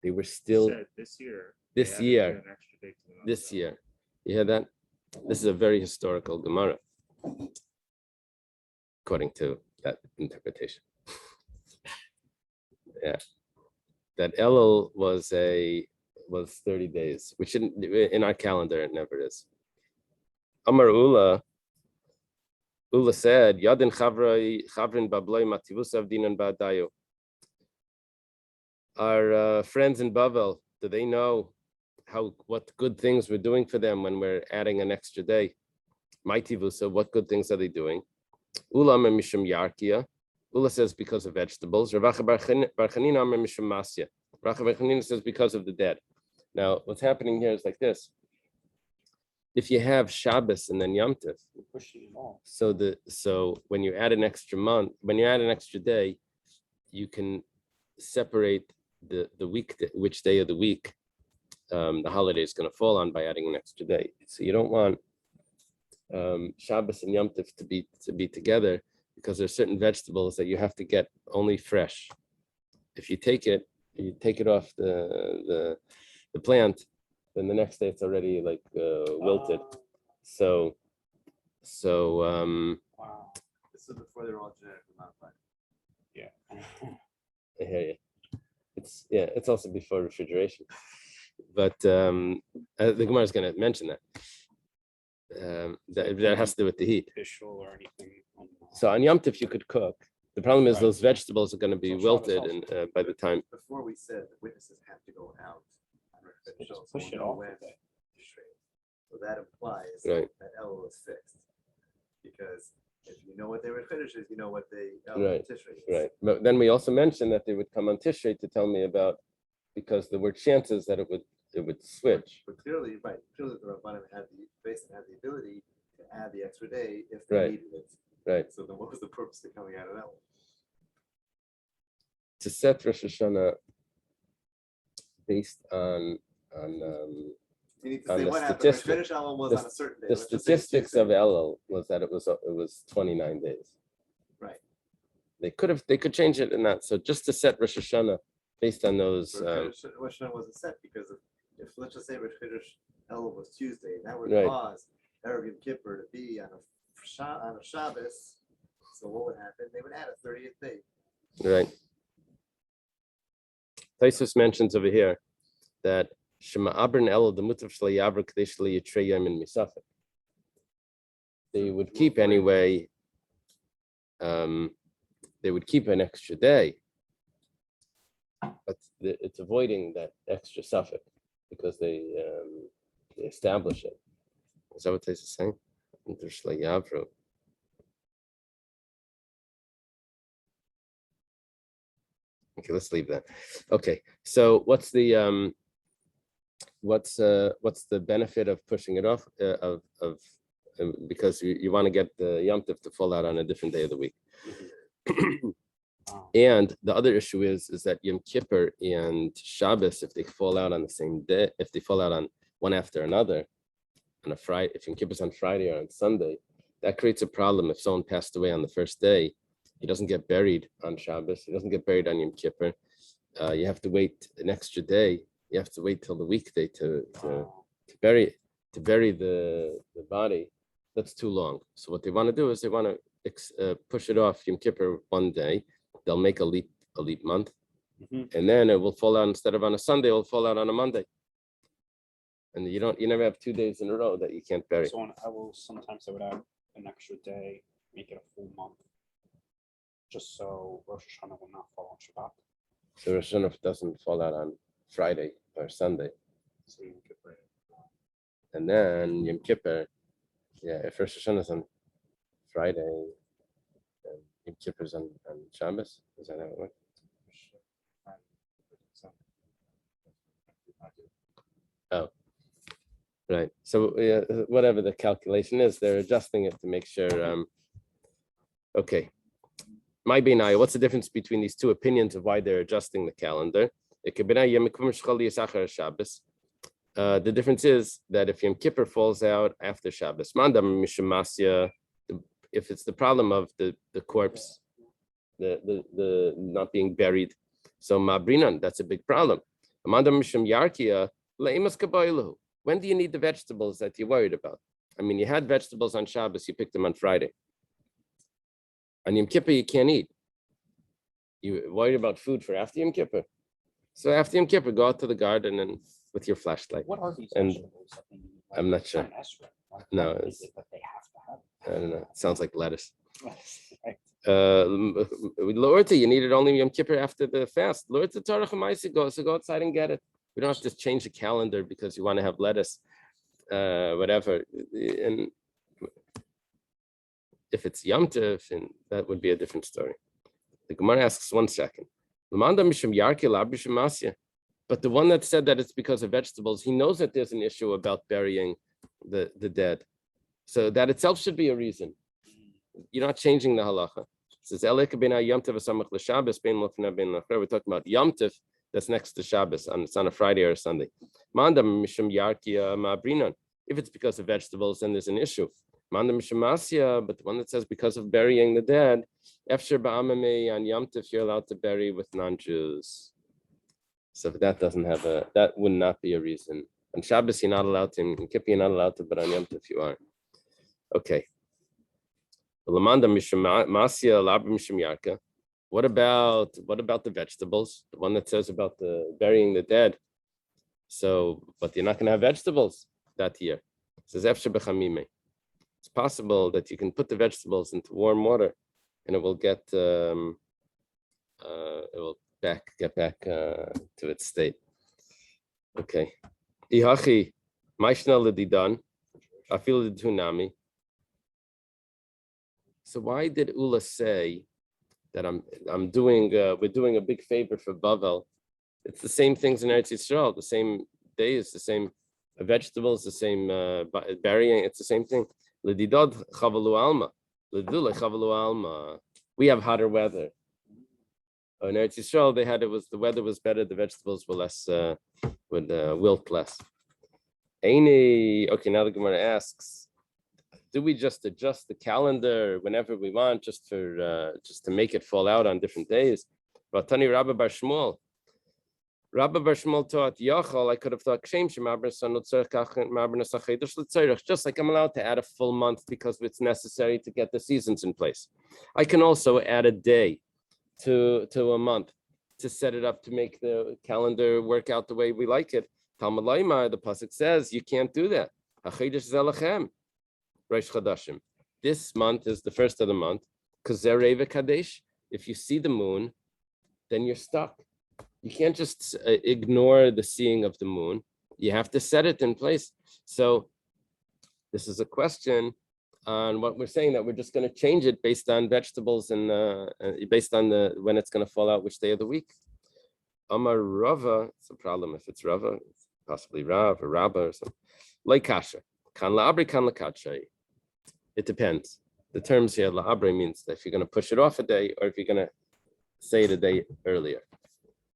they were still Said this year. this they added year. an extra day to the month. This year. You hear that? This is a very historical Gemara, according to that interpretation. Yeah. That Elul was 30 days, which in our calendar it never is. Amar Ula said, Yadin Chavrin Babloi Mativus Avdinan Ba'adayu. Our friends in Bavel, do they know what good things we're doing for them when we're adding an extra day? Maitivusa, what good things are they doing? Ula Mishum Yarkia. Ula says because of vegetables. Ravacha Barchanina Mishum Masya. Ravacha Barchanina says because of the dead. Now, what's happening here is like this. If you have Shabbos and then Yom Tov, You're pushing it all. so when you add an extra month, when you add an extra day, you can separate the week, which day of the week the holiday is going to fall on by adding an extra day. So you don't want Shabbos and Yom Tov to be together because there's certain vegetables that you have to get only fresh. If you take it off the plant, then the next day it's already like wilted. So Wow. This is before they're all genetically modified. Yeah. I hear you. It's also before refrigeration, but the Gemara is going to mention that. That has to do with the heat. Official or anything. So on Yom Tov you could cook. The problem is Right. those vegetables are going to be So Shabbos wilted, also. and by the time. Before we said the witnesses have to go out. on They Rosh just Hashanah, so push we'll it know off when a bit. to trade. So that implies Right. that Elul is fixed. Because if you know what they were finishes, you know what they Right, Tishrei is. Right, but then we also mentioned that they would come on Tishrei to tell me about, because there were chances that it would switch. But clearly, right, clearly the Rabbanim had the ability to add the extra day if they Right. needed it. Right. So then what was the purpose of coming out of that one? To set Rosh Hashanah based on You need to On say the what happened. Rosh statistic. Hashanah was The- on a certain day. the Let's just say statistics Tuesday. of Elul was that it was 29 days. Right. They could change it in that. So just to set Rosh Hashanah based on those. Rosh Hashanah wasn't set because if let's just say Rosh Hashanah Elul was Tuesday, that would Right. cause Erev Yom Kippur to be on a Shabbos. So what would happen? They would add a 30th day. Right. Taisus mentions over here that Shema Abrin Elul the Mutav Shla Yavra Kadesh Shla Yitrei Yom in Misafek. They would keep anyway. They would keep an extra day, but it's avoiding that extra suffix because they establish it. Is that what Taisus is saying? Mutav Shla Yavra. Okay, let's leave that. Okay, so what's the benefit of pushing it off because you want to get the Yom Tov to fall out on a different day of the week. And the other issue is that Yom Kippur and Shabbos, if they fall out on the same day, if they fall out on one after another on a Friday, if Yom Kippur's on Friday or on Sunday, that creates a problem. If someone passed away on the first day, he doesn't get buried on Shabbos. He doesn't get buried on Yom Kippur. You have to wait an extra day. You have to wait till the weekday to bury the body. That's too long. So what they want to do is they want to push it off Yom Kippur one day. They'll make a leap month, and then it will fall out instead of on a Sunday. It will fall out on a Monday, and you never have 2 days in a row that you can't bury. So on Elul, sometimes I would add an extra day, make it a full month, just so Rosh Hashanah will not fall on Shabbat. So Rosh Hashanah doesn't fall out on Friday or Sunday. So Yom Kippur. And then Yom Kippur, if Rosh Hashanah is on Friday and Yom Kippur is on Shabbos, is that how it works? Oh, right. So whatever the calculation is, they're adjusting it to make sure. Okay. My Benai, what's the difference between these two opinions of why they're adjusting the calendar? The difference is that if Yom Kippur falls out after Shabbos, if it's the problem of the corpse, the not being buried, so Mabrinan, that's a big problem. When do you need the vegetables that you're worried about? I mean, you had vegetables on Shabbos, you picked them on Friday. On Yom Kippur, you can't eat. You're worried about food for after Yom Kippur. So after Yom Kippur, go out to the garden and with your flashlight. What are these And vegetables? I mean, like, I'm not it's sure. an esrog. Like, No, what it's- is it that they have to have? I don't know. It sounds like lettuce. Right. Lorta, you need it only Yom Kippur after the fast. Lorta Torah Chamaisi, so go outside and get it. We don't have to change the calendar because you want to have lettuce, whatever. And if it's Yom Tov, and that would be a different story. The Gemara asks 1 second. But the one that said that it's because of vegetables, he knows that there's an issue about burying the dead. So that itself should be a reason. You're not changing the halacha. It says, we're talking about Yom Tov, that's next to Shabbos, it's on a Friday or a Sunday. If it's because of vegetables, then there's an issue. But the one that says because of burying the dead, on Yom Tov, you're allowed to bury with non-Jews. So if that that would not be a reason. On Shabbos, you're not allowed to, in Kippur, you're not allowed to, but on Yom Tov, you are. Okay. What about the vegetables? The one that says about the burying the dead. So, but you're not going to have vegetables that year. It says it's possible that you can put the vegetables into warm water, and it will get get back to its state. Okay. Ihachi, Maishna Lididan, Afil Tunami. So why did Ula say that we're doing a big favor for Bavel? It's the same things in Eretz Yisrael, the same days, the same vegetables, the same burying. It's the same thing. L'didod chavalu alma, l'dule chavalu alma. We have hotter weather. In Eretz Yisrael, the weather was better. The vegetables were less, would wilt less. Okay, now the Gemara asks, do we just adjust the calendar whenever we want, just to make it fall out on different days? Vatani Rabba Bar Shmuel. Rabba Bar Shmuel taught Yachal. I could have thought just like I'm allowed to add a full month because it's necessary to get the seasons in place. I can also add a day to a month to set it up to make the calendar work out the way we like it. Talmud Laimar, the pasuk says you can't do that. Rosh Chodashim. This month is the first of the month. Kazereva Kadesh. If you see the moon, then you're stuck. You can't just ignore the seeing of the moon. You have to set it in place. So this is a question on what we're saying, that we're just going to change it based on vegetables and based on when it's going to fall out, which day of the week. Amar Rava, it's a problem if it's Rava, it's possibly Rav or Rabba or something. Like Kasha. Kan la'abri, kan la'kachay. It depends. The terms here, la'abre, means that if you're going to push it off a day or if you're going to say it a day earlier.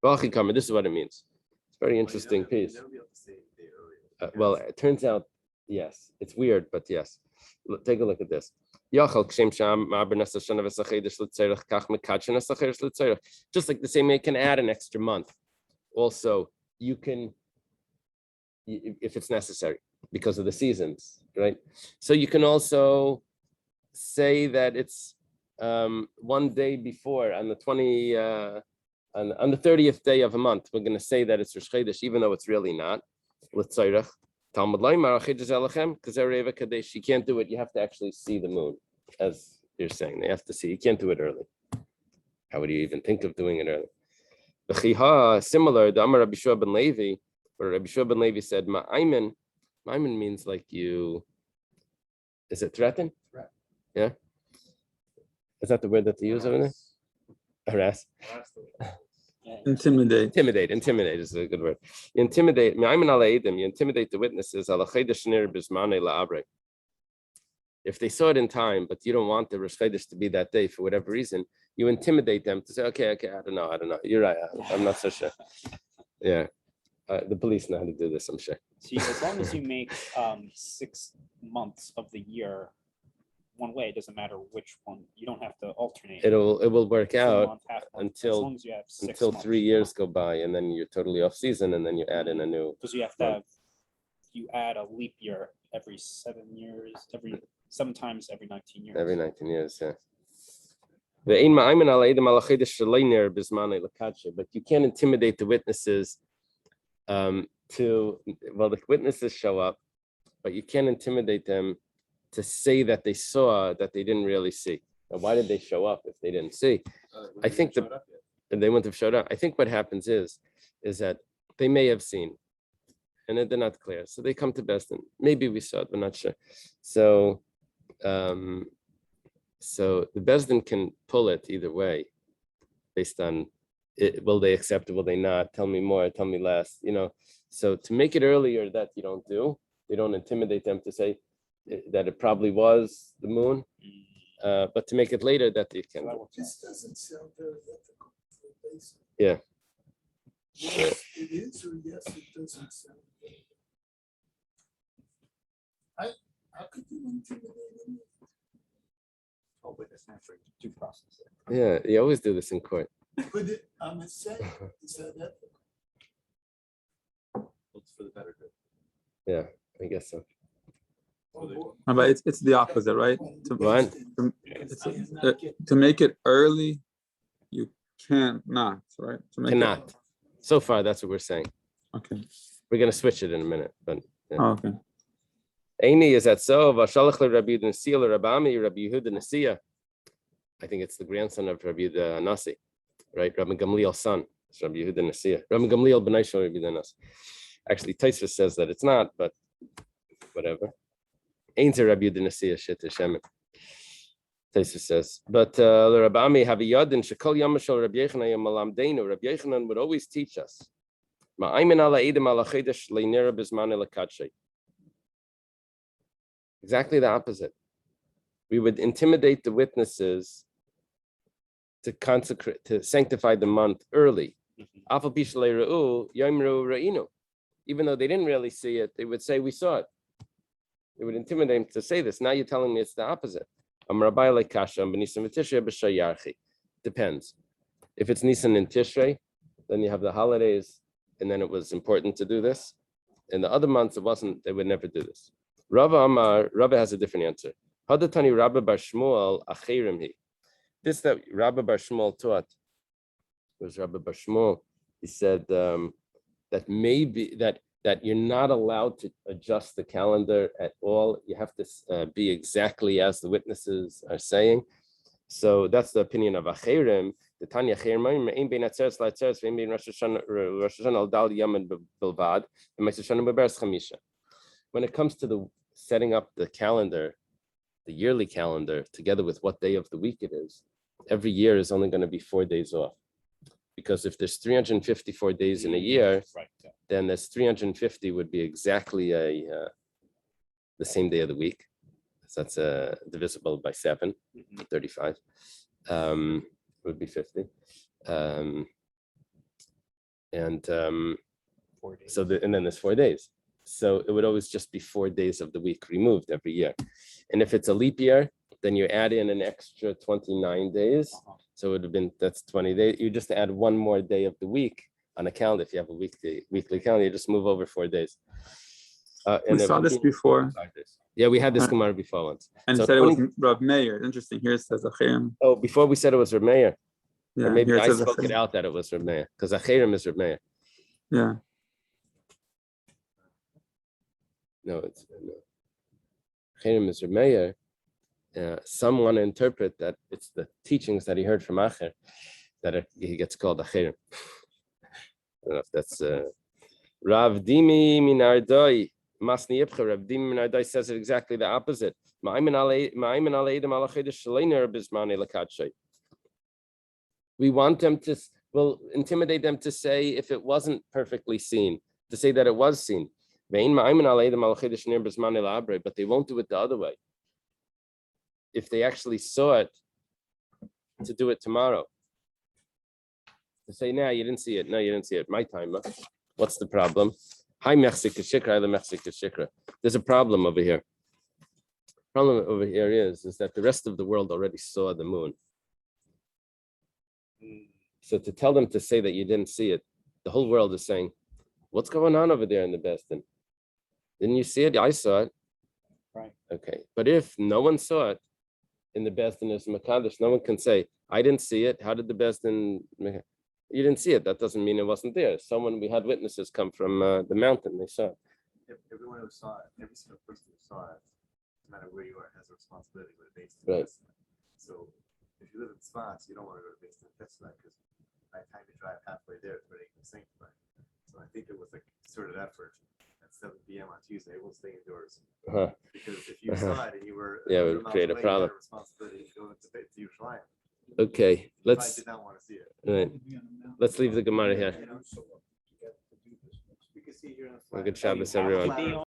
This is what it means. It's a very interesting piece. Well, it turns out, yes, it's weird, but yes. Take a look at this. Just like the same way you can add an extra month. Also, you can, if it's necessary, because of the seasons, right? So you can also say that it's one day before, on the 30th day of a month, we're going to say that it's Rosh Chodesh, even though it's really not. Talmud Laimar, you can't do it. You have to actually see the moon, as you're saying. They have to see. You can't do it early. How would you even think of doing it early? Similar, the Amar Rabbi Shua ben Levi, where Rabbi Shua ben Levi said, Ma'ayman means like you, is it threaten? Threat. Yeah. Is that the word that they use over there? Harass. Intimidate. Intimidate is a good word. You intimidate the witnesses. If they saw it in time, but you don't want the Rosh Chodesh to be that day for whatever reason, you intimidate them to say, okay, I don't know. You're right. I'm not so sure. Yeah. The police know how to do this, I'm sure. See, as long as you make 6 months of the year one way, it doesn't matter which one. You don't have to alternate. It will work Full out month, half month, as until long as you have 6 until months. 3 years go by, and then you're totally off season, and then you add in a new. Because you have to have, you add a leap year every 7 years, sometimes every 19 years. Every 19 years, yeah. But you can't intimidate the witnesses the witnesses show up, but you can't intimidate them to say that they saw that they didn't really see. Now, why did they show up if they didn't see? I think they wouldn't have showed up. I think what happens is that they may have seen, and they're not clear. So they come to Besdin. Maybe we saw it, we're not sure. So the Besdin can pull it either way, based on it, will they accept it, will they not? Tell me more, tell me less. So to make it earlier that you don't intimidate them to say that it probably was the moon, but to make it later that you can. This doesn't sound very ethical for a basic. Yeah. Yes, it is, or yes, it doesn't sound very. How could you intimidate them? Oh, witness for due process. Yeah, you always do this in court. But I'm saying, is that ethical? It's for the better good. Yeah, I guess so. But it's the opposite, right? What? To make it early, you can't not, right? To make Cannot. So far, that's what we're saying. Okay. We're going to switch it in a minute, but yeah. Oh, okay. Aini is that so? Vashalach Rabbi Yehuda Nasiya Rabami Rabbi Yehuda Nasiya. I think it's the grandson of Rabbi Yehuda Nasi, right? Rabbi Gamliel's son. It's Rabbi Yehuda Nasiya. Rabbi Gamliel B'nai Shel Rabbi Yehuda Nasi. Actually, Taisva says that it's not, but whatever. Ain't a Rabbi Yehuda Nasiya shit Hashem. Taisva says, but Rabami have a yadin shekol yamashal Rabbi Yechanan yamalamdeinu. Rabbi Yechanan would always teach us. Ma'aymin ala edim ala chedesh leinera bizman elakadshay. Exactly the opposite. We would intimidate the witnesses to consecrate, to sanctify the month early. Even though they didn't really see it, they would say, we saw it. They would intimidate them to say this. Now you're telling me it's the opposite. Depends. If it's Nisan and Tishrei, then you have the holidays, and then it was important to do this. In the other months, it wasn't, they would never do this. Rava has a different answer. Hadatani Rabba Bar Shmuel achirim hi. This that Rabba Bar Shmuel taught was Rabba Bar Shmuel. He said that maybe that you're not allowed to adjust the calendar at all. You have to be exactly as the witnesses are saying. So that's the opinion of achirim. The Tanya Chirma ein bein atzeres la'atzeres ve'ein bein Rosh Hashanah al dal yamin bilvad v'Rosh Hashanah beberes chamisha. When it comes to the setting up the calendar, the yearly calendar, together with what day of the week it is, every year is only going to be 4 days off. Because if there's 354 days in a year, then there's 350 would be exactly the same day of the week. So that's divisible by 7, 35. Would be 50. So and then there's 4 days. So it would always just be 4 days of the week removed every year. And if it's a leap year, then you add in an extra 29 days. So it would have been, that's 20 days. You just add one more day of the week on a calendar. If you have a weekly calendar, you just move over 4 days. We saw this before. Yeah, we had this Gemara before once. And So it said it was Rav Meir. Interesting. Here it says Achirim. Oh, before we said it was Rav Meir. Yeah, Or maybe here it I says spoke it Achirim. out that it was Rav Meir, because Achirim is Rav Meir. Yeah. No, it's Achirim is Rav Meir. Some want to interpret that it's the teachings that he heard from Acher that he gets called Achirim. I don't know if that's Rav Dimi Minardoi. Masni Yipcha, Rav Dimi Minardoi says it exactly the opposite. We want them to, we'll intimidate them to say if it wasn't perfectly seen, to say that it was seen. But they won't do it the other way. if they actually saw it, to do it tomorrow. To say, nah, you didn't see it. No, you didn't see it. My time. Huh? What's the problem? Hi, Mexic Shikra. There's a problem over here. Problem over here is that the rest of the world already saw the moon. So to tell them to say that you didn't see it, the whole world is saying, what's going on over there in the Bestin? Didn't you see it? I saw it. Right. Okay. But if no one saw it in the Bestin is Makadish, no one can say, I didn't see it. How did the Bestin? You didn't see it. That doesn't mean it wasn't there. We had witnesses come from the mountain. They saw it. Everyone who saw it, every single person who saw it, no matter where you are, has a responsibility with the base. Right. So if you live in spots, you don't want to go to base to test that because by the time you drive halfway there, it's already sanctified. So I think it was a concerted effort at 7 p.m. on Tuesday. We'll stay indoors Uh-huh. because if you saw it and you were Yeah, it 100 would miles create a away, you had problem. responsibility to go to Yerushalayim. Okay. I Let's did not want to see it. right. Let's leave the Gemara here. You know, we can see here in the Good flag. Shabbos, everyone. Flat